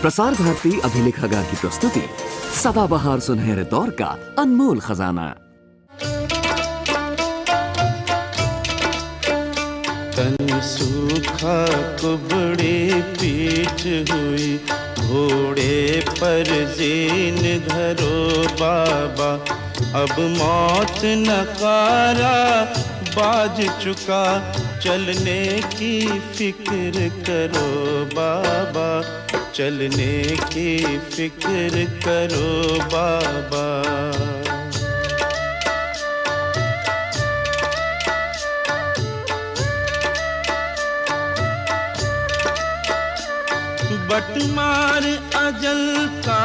प्रसार भारती अभिलेखागार की प्रस्तुति सदाबहार सुनहरे दौर का अनमोल खजाना। तन सूखा कुबड़े पीठ हुई, घोड़े पर जीन धरो बाबा, अब मौत नकारा बाज चुका, चलने की फिक्र करो बाबा, चलने की फिक्र करो बाबा। बटमार अजल का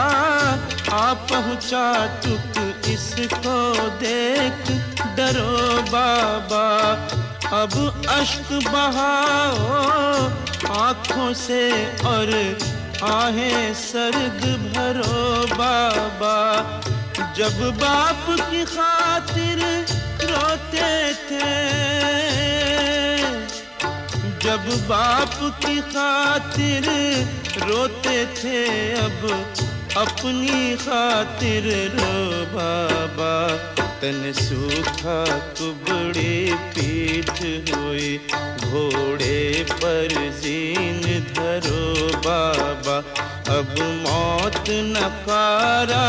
आ पहुँचा तुक, इसको देख डरो बाबा, अब अश्क बहाओ आँखों से और आहें सर्द भरो बाबा। जब बाप की खातिर रोते थे, जब बाप की खातिर रोते थे, अब अपनी खातिर रो बाबा। तन सूखा कुबड़े पीठ हुई, घोड़े पर जीन धरो बाबा, अब मौत नकारा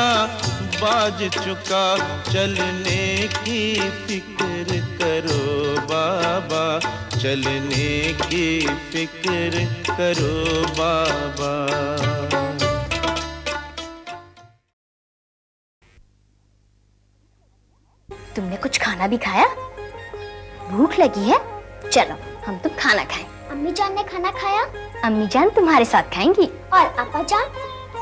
बाज चुका, चलने की फिक्र करो बाबा, चलने की फिक्र करो बाबा। तुमने कुछ खाना भी खाया? भूख लगी है? चलो हम तुम खाना खाएं। अम्मी जान ने खाना खाया? अम्मी जान तुम्हारे साथ खाएंगी। और आपा जान?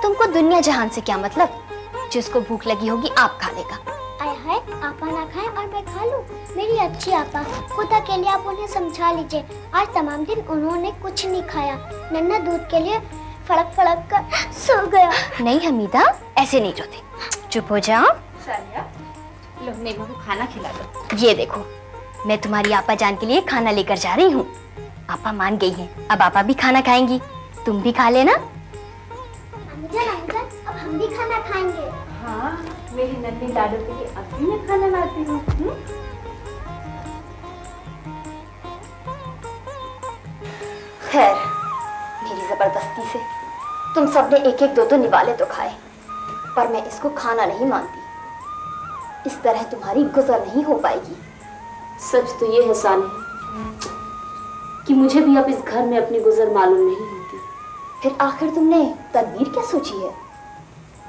तुमको दुनिया जहान से क्या मतलब? जिसको भूख लगी होगी आप खा लेगा। आय हाय, आपा ना खाएं और मैं खा लूं? मेरी अच्छी आपा, खुदा के लिए आप उन्हें समझा लीजिए, आज तमाम दिन उन्होंने कुछ नहीं खाया। नन्ना दूध के लिए फड़क फड़क कर सो गया। नहीं हमीदा, ऐसे नहीं रोते, चुप हो जाओ। लो मेरे को खाना खिला दो। ये देखो, मैं तुम्हारी आपा जान के लिए खाना लेकर जा रही हूँ। आपा मान गई हैं, अब आपा भी खाना खाएंगी, तुम भी खा लेना। अम्मी जान, अब हम भी खाना खाएंगे। हाँ, मेरी नन्ही लाडो के लिए अब भी मैं खाना लाती हूँ। खैर, मेरी जबरदस्ती से तुम सबने एक एक दो दो निवाले तो खाए, पर मैं इसको खाना नहीं मानती। इस तरह तुम्हारी गुजर नहीं हो पाएगी। सच तो ये है सानी कि मुझे भी अब इस घर में अपनी गुजर मालूम नहीं होती। फिर आखिर तुमने तदबीर क्या सोची है?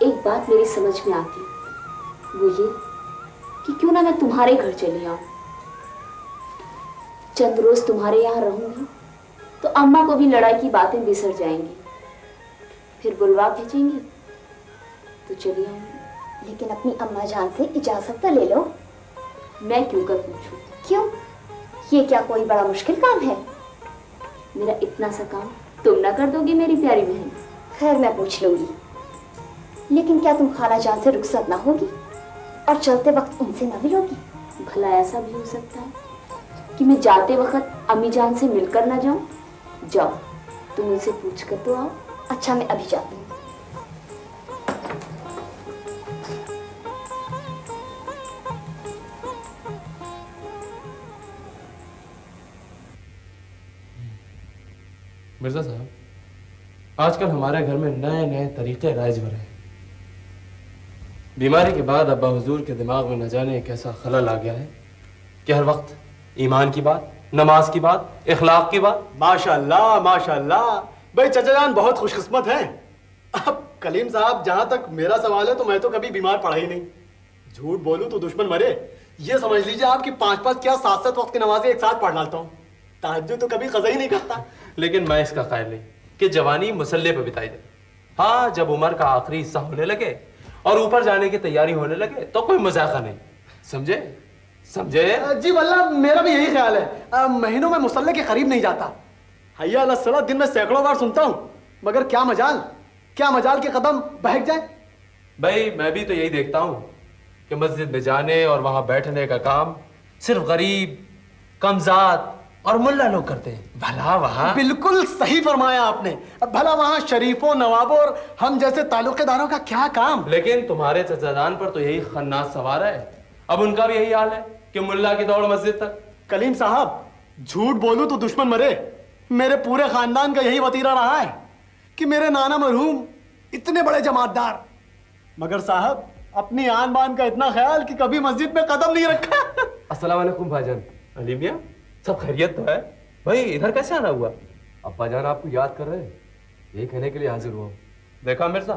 एक बात मेरी समझ में आती, वो ये कि क्यों ना मैं तुम्हारे घर चली आऊं। चंद रोज तुम्हारे यहाँ रहूंगी तो अम्मा को भी लड़ाई की बातें बिसर जाएंगी, फिर बुलवा भेजेंगी तो चली आऊंगी। लेकिन अपनी अम्मा जान से इजाजत तो ले लो। मैं क्यों कर पूछूं? क्यों? ये क्या कोई बड़ा मुश्किल काम है? मेरा इतना सा काम तुम ना कर दोगी मेरी प्यारी बहन? खैर मैं पूछ लूंगी, लेकिन क्या तुम खाला जान से रुखसत ना होगी और चलते वक्त उनसे ना मिलोगी? भला ऐसा भी हो सकता है कि मैं जाते वक्त अम्मी जान से मिलकर ना जाऊं? जाओ, तुम उनसे पूछ कर तो आओ। अच्छा, मैं अभी जाती हूँ। मिर्जा साहब, आजकल हमारे घर में नए नए तरीके राइज हो रहे हैं। बीमारी के बाद अब्बा हुजूर के दिमाग में न जाने कैसा खलल आ गया है कि हर वक्त ईमान की बात, नमाज की बात, इखलाक की बात। माशाअल्लाह माशाअल्लाह, भाई चचा जान बहुत खुशकिस्मत हैं। अब कलीम साहब, जहां तक मेरा सवाल है तो मैं तो कभी बीमार पड़ा ही नहीं। झूठ बोलूं तो दुश्मन मरे, ये समझ लीजिए आप कि 5-5 क्या 7-7 वक्त की नमाजें एक साथ पढ़ डालता हूँ। तहज्जुद तो कभी कज़ा ही नहीं करता। लेकिन मैं इसका कायल नहीं कि जवानी मुसल्ले पर बिताई जाए। हाँ, जब उम्र का आखिरी हिस्सा होने लगे और ऊपर जाने की तैयारी होने लगे तो कोई मजाक नहीं, समझे? समझे जी वल्लाह, मेरा भी यही ख्याल है। महीनों में मुसल्ले के करीब नहीं जाता। हैया अला सलात दिन में सैकड़ों बार सुनता हूँ, मगर क्या मजाल के कदम बहक जाए। भाई मैं भी तो यही देखता हूँ कि मस्जिद में जाने और वहां बैठने का काम सिर्फ गरीब, कमजात, اور ملا لوگ کرتے ہیں. بھلا وہاں بالکل صحیح فرمایا آپ نے. اب بھلا وہاں شریفوں نوابوں اور ہم جیسے تعلقے داروں کا کیا کام؟ لیکن تمہارے چچا جان پر تو یہی خناس سوار ہے. اب ان کا بھی یہی حال ہے کہ ملا کی دوڑ مسجد تک. کلیم صاحب جھوٹ بولوں تو دشمن مرے. میرے پورے خاندان کا یہی وتیرہ رہا ہے کہ میرے نانا مرحوم اتنے بڑے جماعت دار، مگر صاحب اپنی آن بان کا اتنا خیال کہ کبھی مسجد میں قدم نہیں رکھا. السلام علیکم بھائی جان. علی میاں سب خیریت تو ہے؟ بھائی ادھر کیسے آنا ہوا؟ ابا جان آپ کو یاد کر رہے ہیں، یہی کہنے کے لیے حاضر ہوا ہوں. دیکھا مرزا،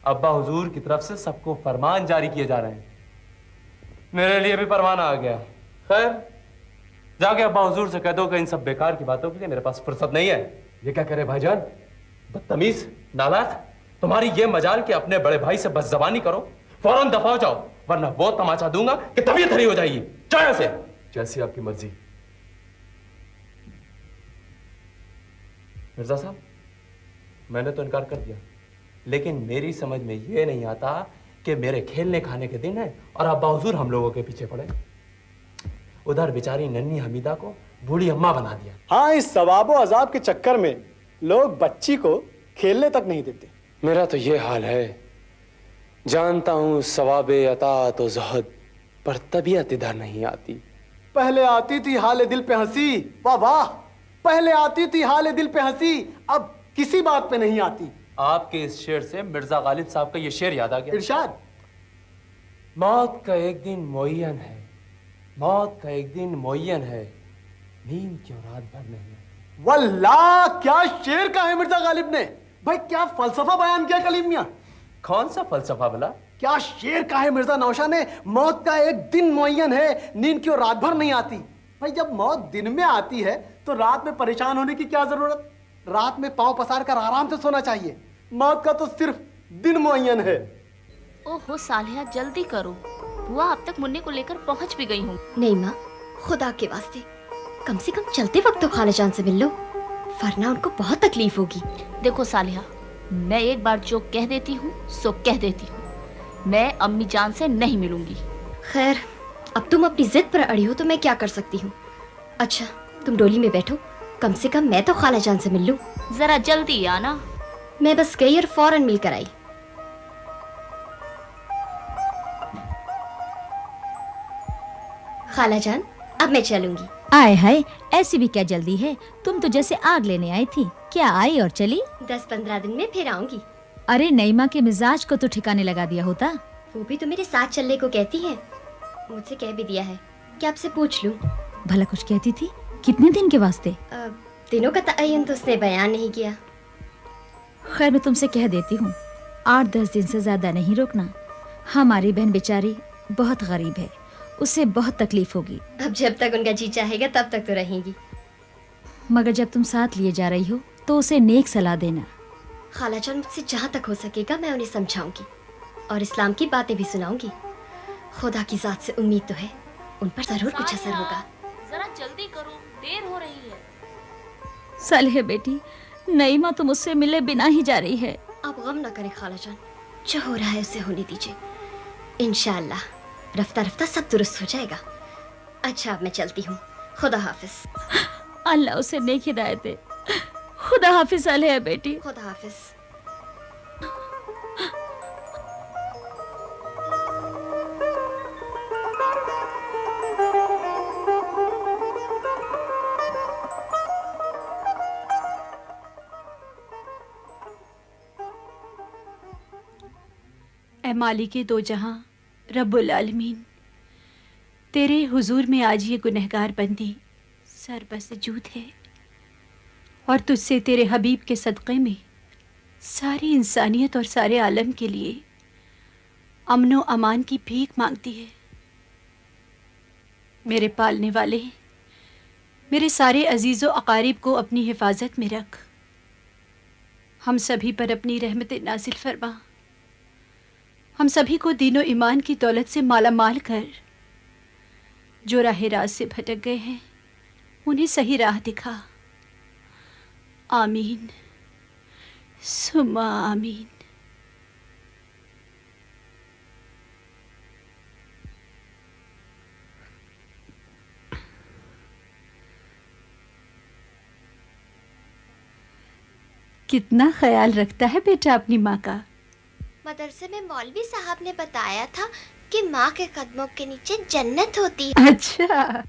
ابا حضور کی طرف سے سب کو فرمان جاری کیے جا رہے ہیں. میرے لیے بھی فرمان آ گیا. خیر جا کے ابا حضور سے کہہ دو کہ ان سب بیکار کی باتوں کے لیے میرے پاس فرصت نہیں ہے. یہ کیا کرے بھائی جان؟ بدتمیز نالاق، تمہاری یہ مجال کہ اپنے بڑے بھائی سے بد زبانی کرو. فوراً دفع ہو جاؤ ورنہ وہ تماچا دوں گا کہ طبیعت ہری ہو جائے گی. چاہے سے جیسی آپ کی مرضی. مرزا صاحب میں نے تو انکار کر دیا، لیکن میری سمجھ میں یہ نہیں آتا کہ میرے کھیلنے کھانے کے دن ہیں اور ابا حضور ہم لوگوں کے پیچھے پڑے. ادھر بیچاری ننھی حمیدہ کو بوڑھی اماں بنا دیا. ہاں اس ثواب و عذاب کے چکر میں لوگ بچی کو کھیلنے تک نہیں دیتے. میرا تو یہ حال ہے. جانتا ہوں ثواب اطاعت و زہد پر طبیعت ادھر نہیں آتی. پہلے آتی تھی حال دل پہ ہنسی، واہ واہ، پہلے آتی تھی حال دل پہ ہنسی، اب کسی بات پہ نہیں آتی. آپ کے اس شعر سے مرزا غالب صاحب کا یہ شعر یاد آ گیا. ارشاد. موت کا ایک دن معین ہے، موت کا ایک دن معین ہے، نیند کیوں رات بھر نہیں ہے. واللہ کیا شعر کا ہے مرزا غالب نے. بھائی کیا فلسفہ بیان کیا کلیم میاں. کون سا فلسفہ بلا؟ کیا شعر کا ہے مرزا نوشا نے. موت کا ایک دن معین ہے، نیند کیوں رات بھر نہیں آتی. بھائی جب موت دن میں آتی ہے تو رات میں پریشان ہونے کی کیا ضرورت. رات میں پاؤں پسار کر آرام سے سونا چاہیے. موت کا تو صرف دن معین ہے. اوہو صالحہ جلدی کرو، بوا اب تک منی کو لے کر پہنچ بھی گئی ہوں. نہیں ماں، خدا کے واسطے کم سے کم چلتے وقت تو خالہ جان سے مل لو، ورنہ ان کو بہت تکلیف ہوگی. دیکھو صالحہ، میں ایک بار جو کہہ دیتی ہوں سو کہہ دیتی ہوں. میں امی جان سے نہیں ملوں گی. خیر اب تم اپنی ضد پر اڑی ہو تو میں کیا کر سکتی ہوں. اچھا تم ڈولی میں بیٹھو، کم سے کم میں تو خالہ جان سے مل لوں. ذرا جلدی آنا. میں بس گئی اور فوراً مل کر آئی. خالہ جان اب میں چلوں گی. آئے ہائے، ایسی بھی کیا جلدی ہے؟ تم تو جیسے آگ لینے آئی تھی، کیا آئی اور چلی؟ 10-15 دن میں پھر آؤں گی. ارے نعیمہ کے مزاج کو تو ٹھکانے لگا دیا ہوتا. وہ بھی تو میرے ساتھ چلنے کو کہتی ہے. مجھ سے کہہ بھی دیا ہے کہ آپ سے پوچھ لوں. بھلا کچھ کہتی تھی؟ کتنے دن کے واسطے؟ دنوں کا تعین تو اس نے بیان نہیں کیا. خیر میں تم سے کہہ دیتی ہوں، 8-10 دن سے زیادہ نہیں روکنا. ہماری بہن بیچاری بہت غریب ہے، اسے بہت تکلیف ہوگی. اب جب تک ان کا جی چاہے گا تب تک تو رہیں گی. مگر جب تم ساتھ لیے جا رہی ہو تو اسے نیک صلاح دینا. خالہ جان مجھ سے جہاں تک ہو سکے گا میں انہیں سمجھاؤں گی اور اسلام کی باتیں بھی سناؤں گی. خدا کی ذات سے امید تو ہے ان پر ضرور کچھ اثر ہوگا. ذرا جلدی کرو، دیر ہو رہی ہے. صالحہ بیٹی، نعیمہ تو مجھ سے ملے بنا ہی جا رہی ہے. آپ غم نہ کریں خالہ جان، جو ہو رہا ہے اسے ہونے دیجیے. انشاءاللہ رفتہ رفتہ سب درست ہو جائے گا. اچھا اب میں چلتی ہوں. خدا حافظ. اللہ اسے نیک ہدایت دے. خدا حافظ صالحہ بیٹی. خدا حافظ. اے مالک دو جہاں رب العالمین، تیرے حضور میں آج یہ گنہگار بندی سر بسجود ہے اور تجھ سے تیرے حبیب کے صدقے میں ساری انسانیت اور سارے عالم کے لیے امن و امان کی بھیک مانگتی ہے. میرے پالنے والے، میرے سارے عزیز و اقارب کو اپنی حفاظت میں رکھ. ہم سبھی پر اپنی رحمت نازل فرما. ہم سبھی کو دین و ایمان کی دولت سے مالا مال کر. جو راہ راست سے بھٹک گئے ہیں انہیں صحیح راہ دکھا. آمین ثم آمین. कितना ख्याल रखता है बेटा अपनी माँ का। मदरसे में मौलवी साहब ने बताया था कि माँ के कदमों के नीचे जन्नत होती है। अच्छा,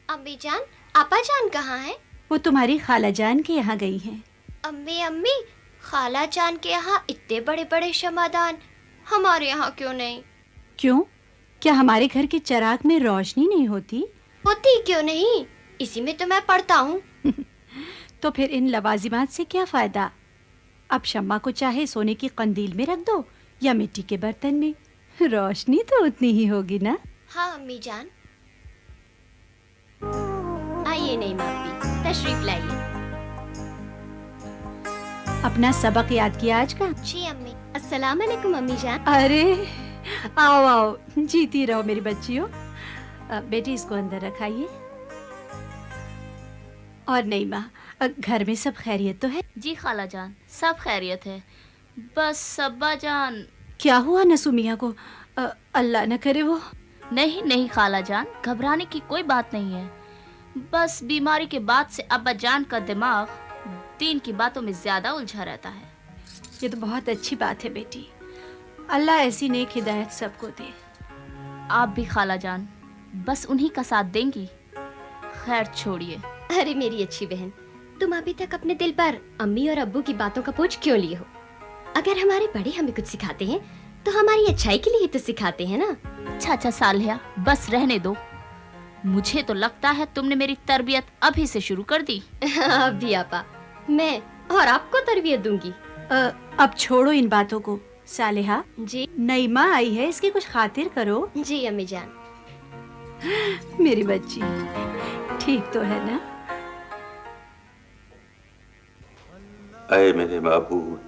अम्मी जान, आपा जान कहाँ है? वो तुम्हारी खाला जान के यहाँ गई हैं। अम्मी अम्मी, खाला जान के यहाँ इतने बड़े बड़े शमादान, हमारे यहाँ क्यों नहीं? क्यों? क्या हमारे घर के चिराग में रोशनी नहीं होती? होती क्यों नहीं, इसी में तो मैं पढ़ता हूँ। तो फिर इन लवाजिमात से क्या फायदा? अब शम्मा को चाहे सोने की कंदील में रख दो या मिट्टी के बर्तन में, रोशनी तो उतनी ही होगी ना। हाँ अम्मी जान। आइए नहीं मापी, तशरीफ लाइए। अपना सबक याद किया आज का? जी अम्मी। अस्सलाम वालेकुम अम्मी जान। अरे आओ आओ, जीती रहो मेरी बच्चियों। बेटी इसको अंदर रखाइए। और नहीं माँ, घर में सब खैरियत तो है? जी खाला जान, सब खैरियत है। बस अब्बा जान। क्या हुआ नसू मियाँ को? अल्लाह न करे वो। नहीं नहीं खाला जान, घबराने की कोई बात नहीं है। बस बीमारी के बाद से अब्बा जान का दिमाग दीन की बातों में ज्यादा उलझा रहता है। ये तो बहुत अच्छी बात है बेटी। अल्लाह ऐसी नेक हिदायत सबको दे। आप भी खाला जान, बस उन्हीं का साथ देंगी। खैर छोड़िए। अरे मेरी अच्छी बहन, तुम अभी तक अपने दिल पर अम्मी और अब्बू की बातों का बोझ क्यों लिए हो? अगर हमारे बड़े हमें कुछ सिखाते हैं तो हमारी अच्छाई के लिए ही तो सिखाते हैं ना। अच्छा सालिया, बस रहने दो। मुझे तो लगता है तुमने मेरी तरबियत अभी से शुरू कर दी। अभी आपा, मैं और आपको तरबियत दूंगी। अब छोड़ो इन बातों को। सालिहा जी। नई माँ आई है, इसकी कुछ खातिर करो। जी अम्मी जान। मेरी बच्ची ठीक तो है ना? ऐ मेरे महबूब,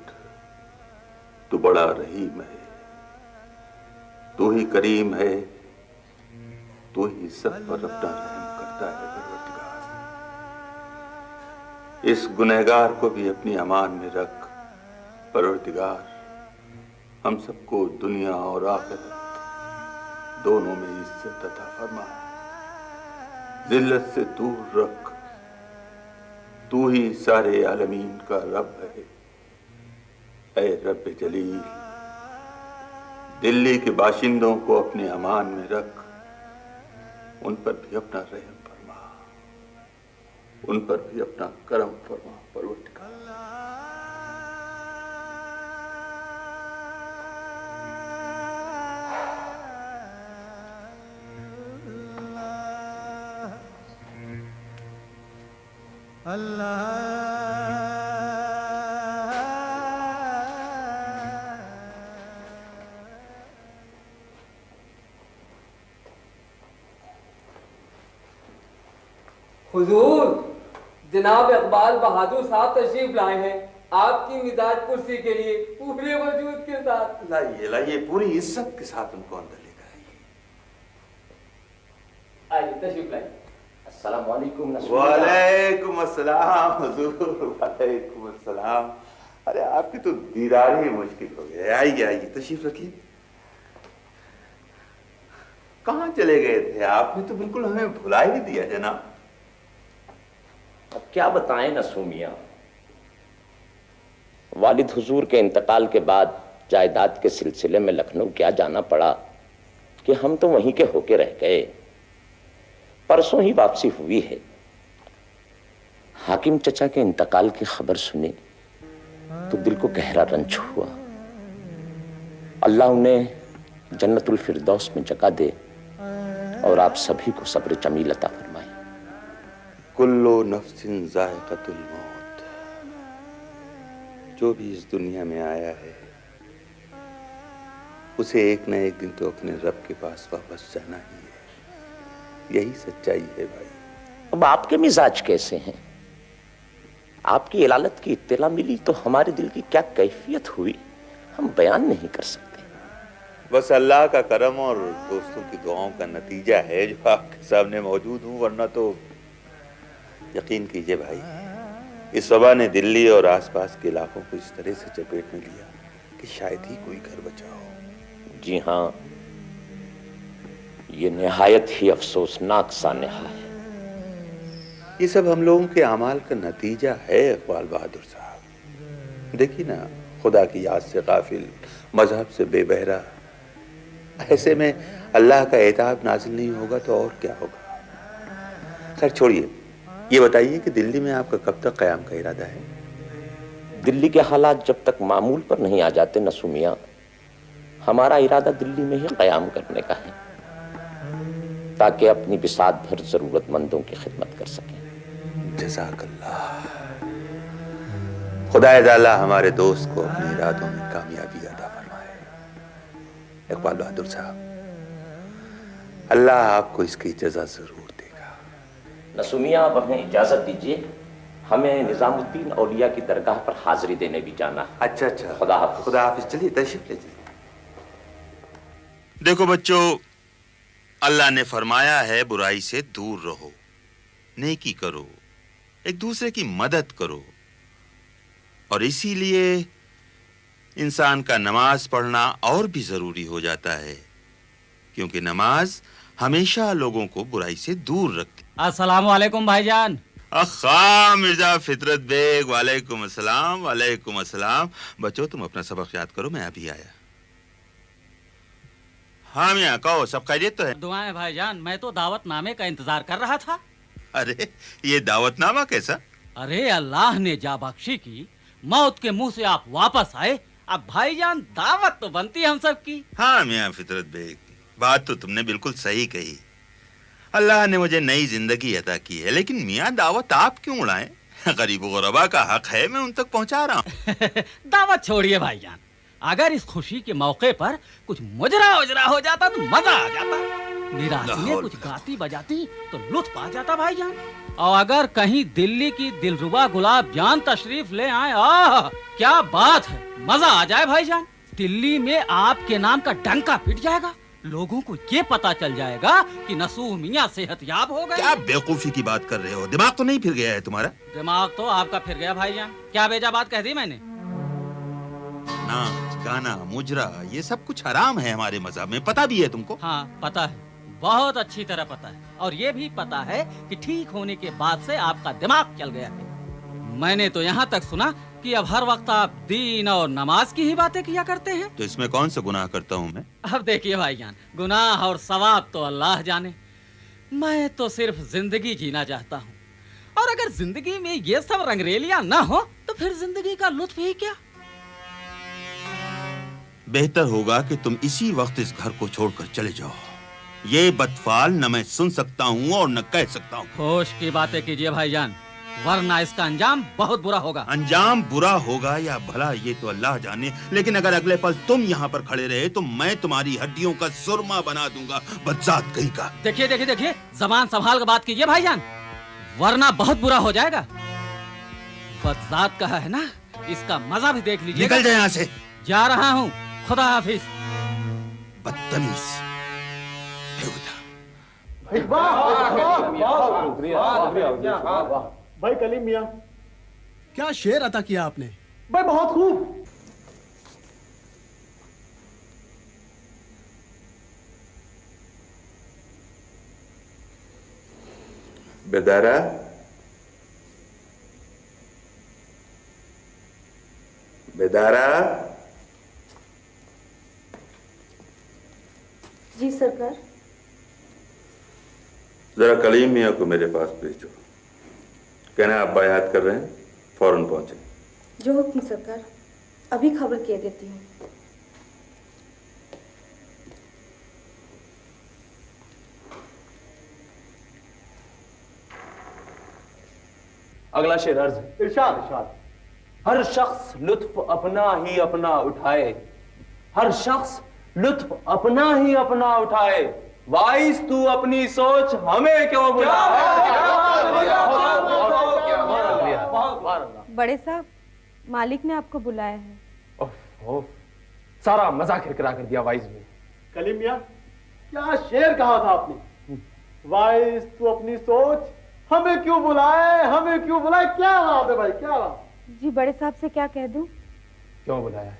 तू बड़ा रहीम है, तू ही करीम है, तू ही सब पर अपना रहम करता है। परवरदिगार, इस गुनहगार को भी अपनी अमान में रख। परवरदिगार, हम सबको दुनिया और आखिरत दोनों में इज्जत अता फरमा, जिल्लत से दूर रख। तू ही सारे आलमीन का रब है। ऐ रब जलील, दिल्ली के बाशिंदों को अपने अमान में रख, उन पर भी अपना रहम फरमा, उन पर भी अपना करम फरमा। परवरदिगार, हुजूर, जनाब इकबाल बहादुर साहब तशरीफ लाए हैं आपकी मिजाज कुर्सी के लिए पूरे वजूद के साथ। लाइए, पूरी इज्जत के साथ उनको अंदर लेकर आइए, तशरीफ लाइए। अस्सलाम वालेकुम। वालेकुम अस्सलाम हुजूर, वालेकुम अस्सलाम। अरे आपकी तो दीदार ही मुश्किल हो गया। आइए, तशरीफ रखिए। कहाँ चले गए थे? आपने तो बिल्कुल हमें भुला ही दिया जनाब। अब क्या बताएं नसू मियां, वालिद हुजूर के इंतकाल के बाद जायदाद के सिलसिले में लखनऊ क्या जाना पड़ा कि हम तो वहीं के होके रह गए। परसों ही वापसी हुई है। हाकिम चचा के इंतकाल की खबर सुनी तो दिल को गहरा रंज हुआ। अल्लाह उन्हें जन्नतुल फिरदौस में जगह दे और आप सभी को सब्र जमील अता फरमाए। कुल्लो नफ्सिन जायक़तुल मौत, जो भी इस दुनिया में आया है उसे एक न एक दिन तो अपने रब के पास वापस जाना ही है। यही सच्चाई है भाई। अब आपके मिजाज कैसे हैं? आपकी इलालत की इत्तला मिली तो हमारे दिल की क्या कैफियत हुई हम बयान नहीं कर सकते। बस अल्लाह का करम और दोस्तों की दुआओं का नतीजा है जो आपके सामने मौजूद हूँ, वरना तो यकीन कीजिए भाई, इस वबा ने दिल्ली और आसपास के इलाकों को इस तरह से चपेट में लिया कि शायद ही कोई घर बचा हो। जी हाँ, ये निहायत ही अफसोसनाक सानहा है। ये सब हम लोगों के अमाल का नतीजा है इकबाल बहादुर साहब। देखिए ना, खुदा की याद से गाफिल, मजहब से बेबहरा, ऐसे में अल्लाह का एताब नाजिल नहीं होगा तो और क्या होगा। खैर छोड़िए, ये बताइए कि दिल्ली में आपका कब तक क़याम का इरादा है? दिल्ली के हालात जब तक मामूल पर नहीं आ जाते नसूमिया, हमारा इरादा दिल्ली में ही क़याम करने का है, ताकि अपनी बिसात भर जरूरतमंदों की खिदमत कर सकें। जज़ाकल्लाह। खुदा ताला हमारे दोस्त को अपने इरादों में कामयाबी अता फरमाए। इकबाल बहादुर साहब, अल्लाह आपको इसकी जज़ा जरूर देगा। नसूमिया, अब हमें इजाजत दीजिए, हमें निजामुद्दीन औलिया की दरगाह पर हाजिरी देने भी जाना है। अच्छा, खुदा हाफिज। खुदा हाफिज। चलिए तशरीफ ले जाइए। देखो बच्चों, अल्लाह ने फरमाया है बुराई से दूर रहो, नेकी करो, एक दूसरे की मदद करो, और इसीलिए इंसान का नमाज पढ़ना और भी जरूरी हो जाता है, क्योंकि नमाज हमेशा लोगों को बुराई से दूर रखती। अस्सलाम वालेकुम भाईजान। अखा मिर्जा फितरत बेग, वालेकुम अस्सलाम। वालेकुम अस्सलाम। बच्चों तुम अपना सबक याद करो, मैं अभी आया। हाँ मियाँ, कहो, सब खैरियत तो है? दुआएं भाईजान, मैं तो दावतनामे का इंतजार कर रहा था। अरे ये दावतनामा कैसा? अरे अल्लाह ने जा बख्शी की, मौत के मुंह से आप वापस आए, अब भाईजान दावत तो बनती है हम सब की। हाँ मियाँ फितरत बेग, बात तो तुमने बिल्कुल सही कही। अल्लाह ने मुझे नई जिंदगी अता की है, लेकिन मियाँ दावत आप क्यों उड़ाएं? गरीब गुरबा का हक है, मैं उन तक पहुंचा रहा हूँ। दावत छोड़िए भाईजान, अगर इस खुशी के मौके पर कुछ मुजरा उजरा हो जाता तो मजा आ जाता। निराशिनें कुछ गाती बजाती तो लुत्फ आ जाता भाईजान। और अगर कहीं दिल्ली की दिलरुबा गुलाब जान तशरीफ ले आए, आह क्या बात है, मजा आ जाए भाईजान। दिल्ली में आपके नाम का डंका पिट जाएगा, लोगों को ये पता चल जाएगा कि नसूह मियाँ सेहतयाब हो गए। क्या बेवकूफी की बात कर रहे हो? दिमाग तो नहीं फिर गया है तुम्हारा? दिमाग तो आपका फिर गया भाईजान। क्या बेजा बात कह दी मैंने? नाच गाना मुजरा ये सब कुछ हराम है हमारे मज़हब में, पता भी है तुमको? हाँ पता है, बहुत अच्छी तरह पता है, और ये भी पता है कि ठीक होने के बाद से आपका दिमाग चल गया है। मैंने तो यहाँ तक सुना कि अब हर वक्त आप दीन और नमाज की ही बातें किया करते हैं। तो इसमें कौन सा गुनाह करता हूँ मैं? अब देखिए भाईजान, गुनाह और सवाब तो अल्लाह जाने, मैं तो सिर्फ जिंदगी जीना चाहता हूँ, और अगर जिंदगी में ये सब रंगरेलियां न हो तो फिर जिंदगी का लुत्फ ही क्या। बेहतर होगा कि तुम इसी वक्त इस घर को छोड़कर चले जाओ। ये बदफाल न मैं सुन सकता हूँ और न कह सकता हूँ। होश की बातें कीजिए भाईजान, वरना इसका अंजाम बहुत बुरा होगा। अंजाम बुरा होगा या भला ये तो अल्लाह जाने, लेकिन अगर अगले पल तुम यहाँ पर खड़े रहे तो मैं तुम्हारी हड्डियों का सुरमा बना दूंगा, बदजात कहीं का। देखिए देखिए देखिए, जबान संभाल कर बात कीजिए भाईजान, वरना बहुत बुरा हो जाएगा। बदजात कहा है ना, इसका मजा भी देख लीजिए। निकल जाए यहाँ से। जा रहा हूँ, खुदा हाफिज। बदतमीज। भाई कलीम मियां, क्या शेर अता किया आपने भाई, बहुत खूब। बेदारा, बेदारा। जी सरकार। जरा कलीम मियां को मेरे पास भेजो, कहना आप बायात कर रहे हैं, फौरन पहुंचे। जो हुक्म सरकार, अभी खबर किए देती हूँ। अगला शेर अर्ज। इरशाद इरशाद। हर शख्स लुत्फ अपना ही अपना उठाए, हर शख्स लुत्फ अपना ही अपना उठाए, वाइस तू अपनी सोच हमें क्यों बुलाए। बड़े साहब, मालिक ने आपको बुलाया है। ओह, सारा मजाक किरकिरा कर दिया वाइस ने। कलीम मियां, क्या शेर कहा था आपने? वाइस तू अपनी सोच हमें क्यों बुलाए, हमें क्यों बुलाए, क्या बात है भाई, क्या बात? जी बड़े साहब से क्या कह दूं? क्यों बुलाया?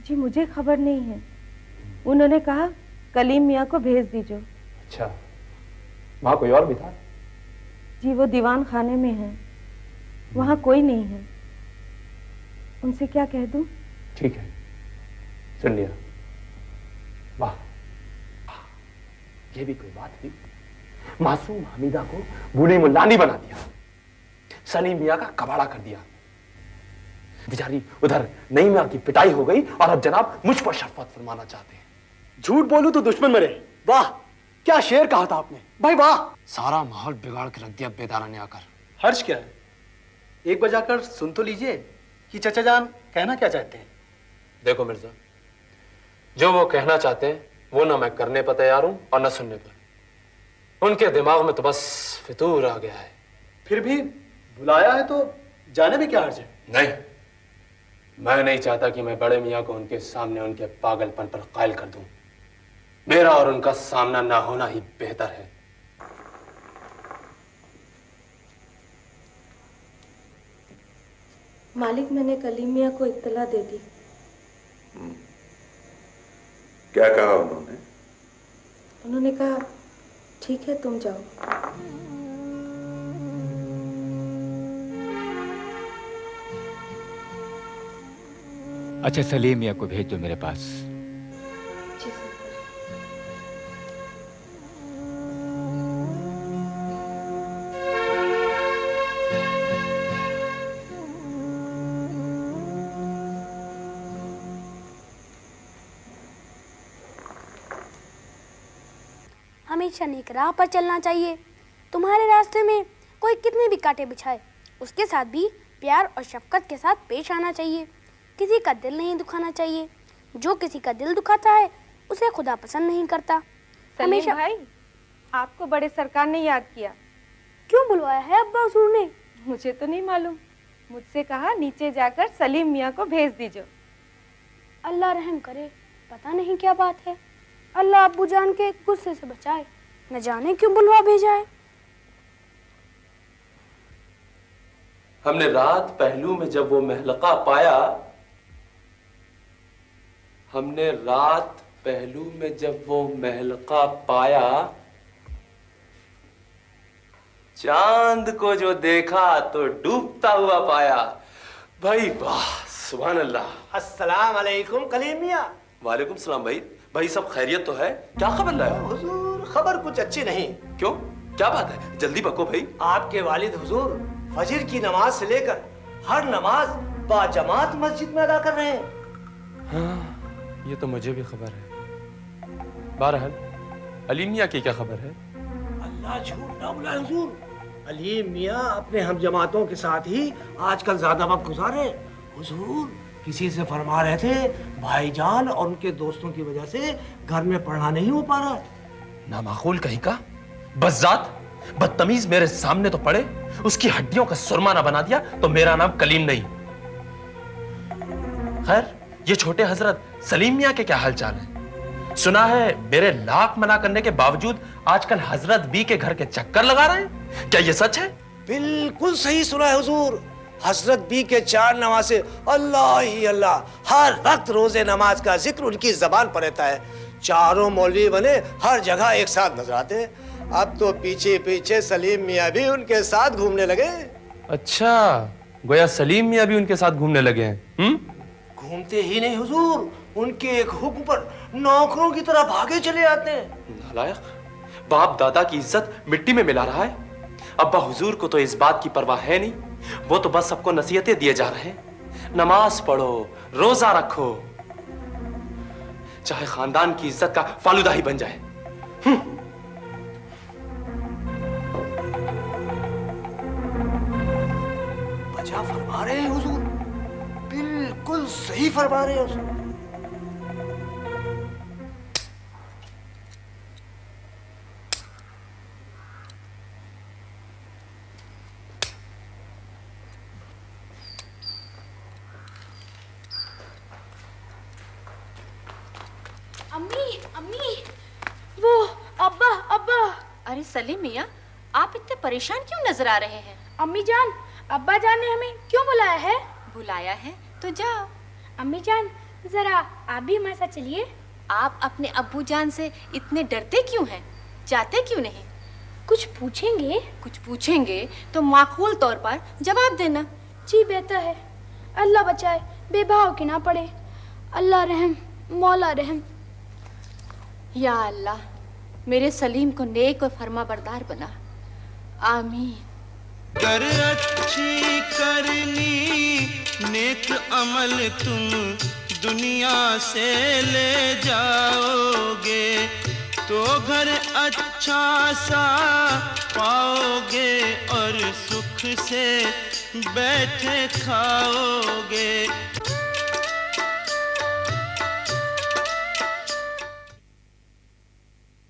जी मुझे खबर नहीं है, उन्होंने कहा कलीम मियां को भेज दीजिए। अच्छा, वहां कोई और भी था? जी वो दीवान खाने में है, वहां कोई नहीं है। उनसे क्या कह दूं? ठीक है, सुन लिया। वाह, ये भी कोई बात हुई। मासूम हमीदा को बूढ़ी मुल्लानी बना दिया, सलीम मियाँ का कबाड़ा कर दिया। बेचारी उधर नई मियाँ की पिटाई हो गई और अब जनाब मुझ पर शफकत फरमाना चाहते हैं। झूठ बोलूं तो दुश्मन मरे। वाह, क्या शेर कहा था आपने भाई, वाह। सारा माहौल बिगाड़ के रख दिया बेदारा ने आकर। हर्ष क्या है, एक बार जाकर सुन तो लीजिए कि चचा जान कहना क्या चाहते हैं। देखो मिर्जा, जो वो कहना चाहते हैं वो ना मैं करने पर तैयार हूं और ना सुनने पर। उनके दिमाग में तो बस फितूर आ गया है। फिर भी बुलाया है तो जाने में क्या हर्ज है? नहीं, मैं नहीं चाहता कि मैं बड़े मियाँ को उनके सामने उनके पागलपन पर कायल कर दूं। मेरा और उनका सामना ना होना ही बेहतर है। मालिक, मैंने कलीम मियाँ को इत्तला दे दी। क्या कहा उन्होंने? उन्होंने कहा ठीक है तुम जाओ। अच्छा, सलीम मियाँ को भेज दो मेरे पास। हमेशा नेक राह पर चलना चाहिए। तुम्हारे रास्ते में कोई कितने भी कांटे बिछाए, उसके साथ भी प्यार और शफकत के साथ पेश आना चाहिए। किसी का दिल नहीं दुखाना चाहिए। जो किसी का दिल दुखाता है उसे खुदा पसंद नहीं करता। सलीम भाई, आपको बड़े सरकार ने याद किया। क्यों बुलवाया है अब्बा हुजूर ने? मुझे तो नहीं मालूम, मुझसे कहा नीचे जाकर सलीम मियाँ को भेज दीजिए। अल्लाह रहम करे, पता नहीं क्या बात है। अल्लाह अब्बू जान के गुस्से से बचाए, न जाने क्यों बुलवा भेजा है। हमने रात पहलू में जब वो महलका पाया, हमने रात पहलू में जब वो महलका पाया, चांद को जो देखा तो डूबता हुआ पाया। भाई वाह, सुभान अल्लाह। अस्सलाम वालेकुम कलीम मियां। वालेकुम सलाम भाई। भाई सब खैरियत तो है? क्या खबर लाया? हुजूर खबर कुछ अच्छी नहीं। क्यों, क्या बात है? जल्दी बको भाई। आपके वालिद हुजूर फजर की नमाज से लेकर हर नमाज बाजमात मस्जिद में अदा कर रहे हैं। हाँ, ये तो मुझे भी खबर है। बहरहाल अलीम मियां की क्या खबर है? अल्लाह झूठ ना बुलाए हुजूर, अलीम मियां अपने हम जमातों के साथ ही आजकल ज्यादा वक्त गुजारे। हुजूर किसी से फरमा रहे थे भाईजान और उनके दोस्तों की वजह से घर में पढ़ना नहीं हो पा रहा। नामाकूल कहीं का, बज़ात बदतमीज मेरे सामने तो पड़े, उसकी हड्डियों का सुरमा ना बना दिया तो मेरा नाम कलीम नहीं। खैर, ये छोटे हजरत सलीम मियां के क्या हाल चाल है? सुना है मेरे लाख मना करने के बावजूद आजकल हजरत बी के घर के चक्कर लगा रहे हैं। क्या ये सच है? बिल्कुल सही सुना है हुजूर। हजरत बी के 4 नमाज़े अल्लाह ही अल्लाह, हर वक्त रोजे नमाज का जिक्र उनकी जबान पर रहता है। चारों मौलवी बने हर जगह एक साथ नजर आते हैं। अब तो पीछे पीछे सलीम मियाँ भी उनके साथ घूमने लगे। अच्छा, गोया सलीम मियां भी उनके साथ घूमने लगे हैं। घूमते ही नहीं हुजूर, उनके एक हुक्म पर नौकरों की तरह भागे चले आते हैं। नालायक, बाप दादा की इज्जत मिट्टी में मिला रहा है। अब्बा हुजूर को तो इस बात की परवाह है नहीं, वो तो बस सबको नसीहतें दिए जा रहे हैं। नमाज पढ़ो, रोजा रखो, चाहे खानदान की इज्जत का फालूदा ही बन जाए। बचा फरमा रहे हैं हुजूर, बिल्कुल सही फरमा रहे हैं हुजूर। अम्मी, अम्मी, वो अब्बा अब्बा। अरे सलीम मियाँ, आप इतने परेशान क्यों नजर आ रहे हैं? अम्मी जान, अब्बा जान ने हमें क्यों बुलाया है? बुलाया है तो जाओ। अम्मी जान, जरा आप भी हमारे साथ चलिए। आप अपने अब्बू जान से इतने डरते क्यों हैं? जाते क्यों नहीं? कुछ पूछेंगे? कुछ पूछेंगे तो माकूल तौर पर जवाब देना। जी बेहतर है। अल्लाह बचाए, बेभाव की ना पड़े। अल्लाह रहम, मौला रहम। या अल्लाह, मेरे सलीम को नेक और फर्माबरदार बना। आमीन। कर अच्छी करनी नेक अमल तुम दुनिया से ले जाओगे, तो घर अच्छा सा पाओगे और सुख से बैठे खाओगे।